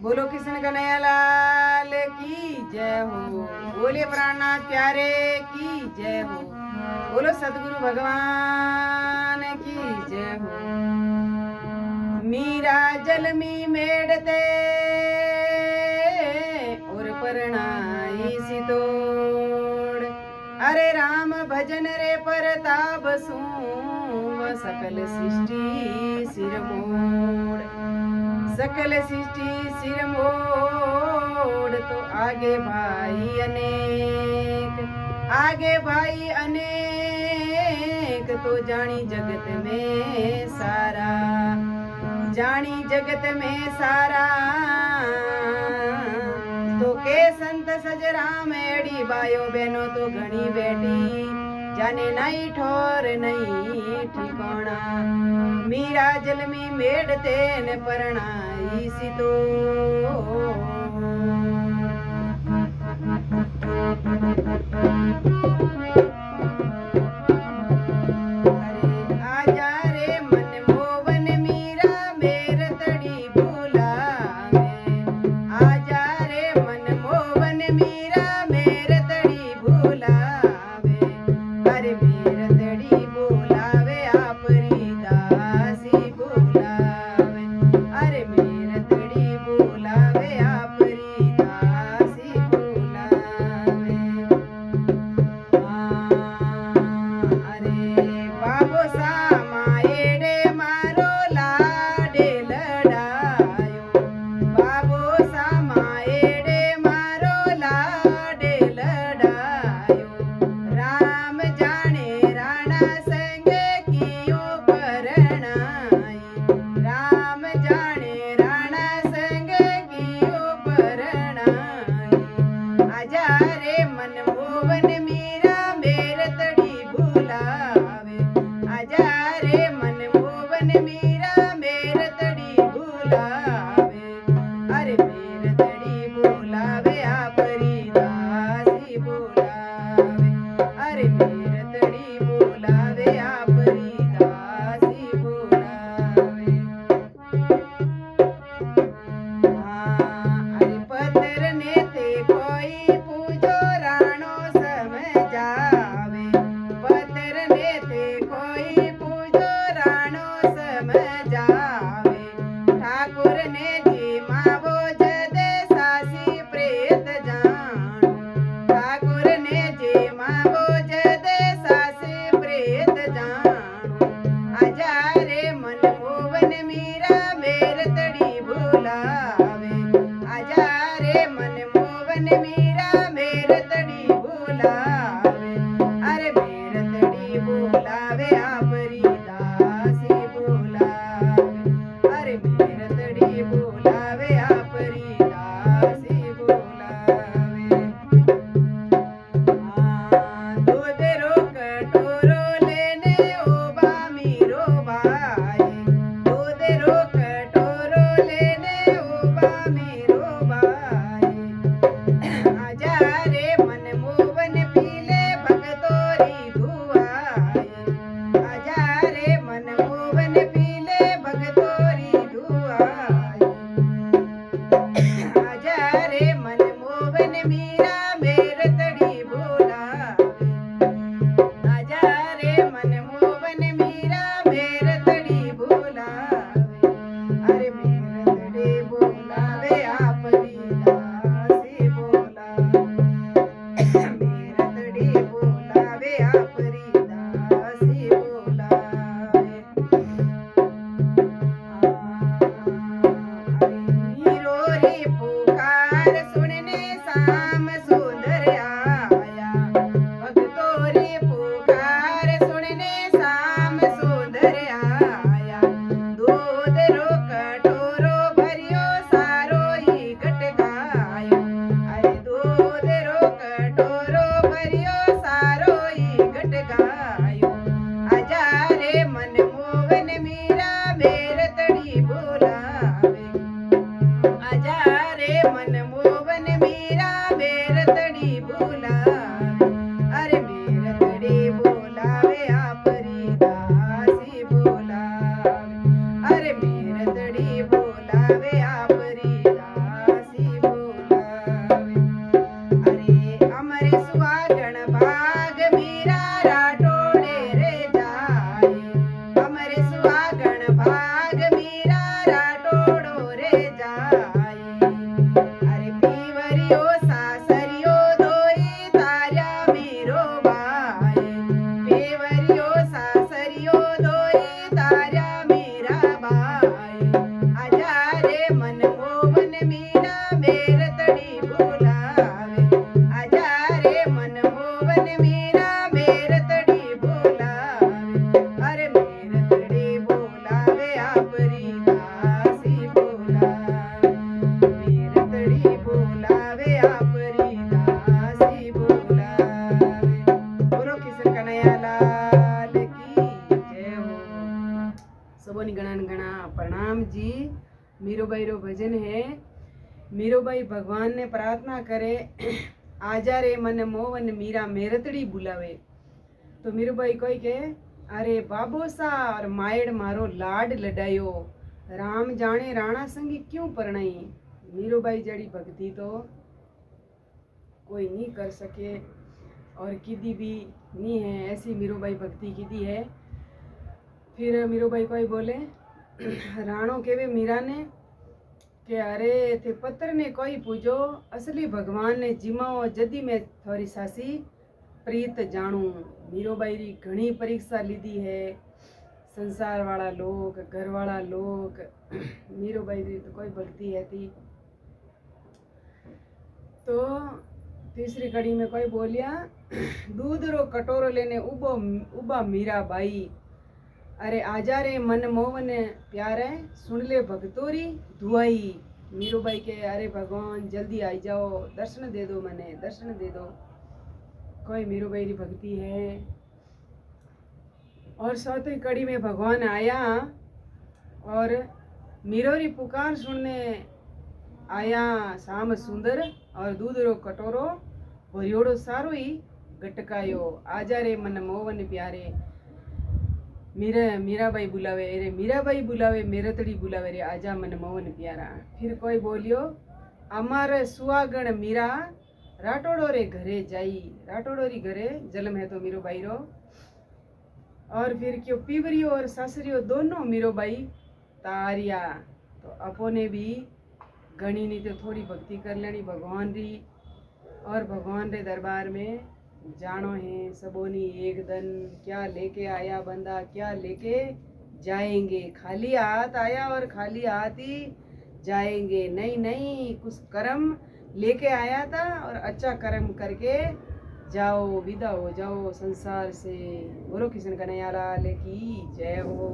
बोलो कृष्ण कन्हैया लाल की जय हो। बोले प्राणनाथ प्यारे की जय हो। बोलो सदगुरु भगवान की जय हो। मीरा जल में मेड़ते और परणाई सितोड़। अरे राम भजन रे परताप सू सकल सृष्टि सिर मोड़। सकल सृष्टि सिर मोड़ तो आगे भाई अनेक। आगे भाई अनेक तो जानी जगत में सारा। जानी जगत में सारा तो के संत सज राम एड़ी बायो बहनो तो घनी बेटी। जाने नहीं ठोर नहीं ठिकाना। मीरा जल में मेड़ते न परणाई सितो। આપરી દાસી બોલાવે બોલો કિશન કનૈયા લાલ કી જય हो सबोनी गणा गणा प्रणाम जी। मीरोबाई रो भजन है। मीरोबाई भगवान ने प्रार्थना करे आजा रे मन मोहन मीरा मेरतड़ी बुलावे तो मीरूबाई कोई के अरे बाबो सा और मायड़ मारो लाड लडायो राम जाने राणा संगी क्यों परणाई। मीरूबाई जड़ी भक्ति तो कोई नहीं कर सके और किदी भी नहीं है, ऐसी मीरूबाई भक्ति किदी है। फिर मीरूबाई कोई बोले राणो केवे मीरा ने के अरे थे पत्र ने कोई पूछो असली भगवान ने जिमाओ जदी में थोड़ी सासी प्रीत जाणू। मीरोबाई री घणी परीक्षा लीधी है, संसार वाला लोग घर वाला लोग। मीरोबाई री तो कोई भक्ति है थी। तो तीसरी कड़ी में कोई बोलिया दूध रो कटोरो लेने उबा मीराबाई अरे आजा रे मन मोहन प्यारे सुन ले भगतोरी दुआई। मीरूबाई के अरे भगवान जल्दी आई जाओ, दर्शन दे दो, मने दर्शन दे दो। कोई मीरूबाई री भक्ति है। और चौथी कड़ी में भगवान आया और मीरो री पुकार सुनने आया शाम सुंदर और दूध रो कटोरो भरियोड़ो सारो ही गटकायो आजा रे मन मोहन प्यारे। मीराबाई बुलावे रे मीराबाई बुलावे मेरतड़ी बुलावे रे आजा मन मोहन प्यारा। फिर कोई बोलियो अमार सुहागण मीरा राठौड़ो रे घरे जाई। राठौड़ो री घरे जन्म है तो मीरूबाई रो। और फिर क्यों पीवरियो और सासरियो दोनों मीरूबाई तारिया। तो अपने भी घणी नहीं तो थोड़ी भक्ति कर लेनी भगवान री और भगवान रे दरबार में जानो है सबोनी एक दिन। क्या लेके आया बंदा, क्या लेके जाएंगे। खाली हाथ आया और खाली हाथ ही जाएंगे। नहीं नहीं कुछ कर्म लेके आया था और अच्छा कर्म करके जाओ, विदा हो जाओ संसार से। बोलो किशन कन्हैया लाल की जय हो।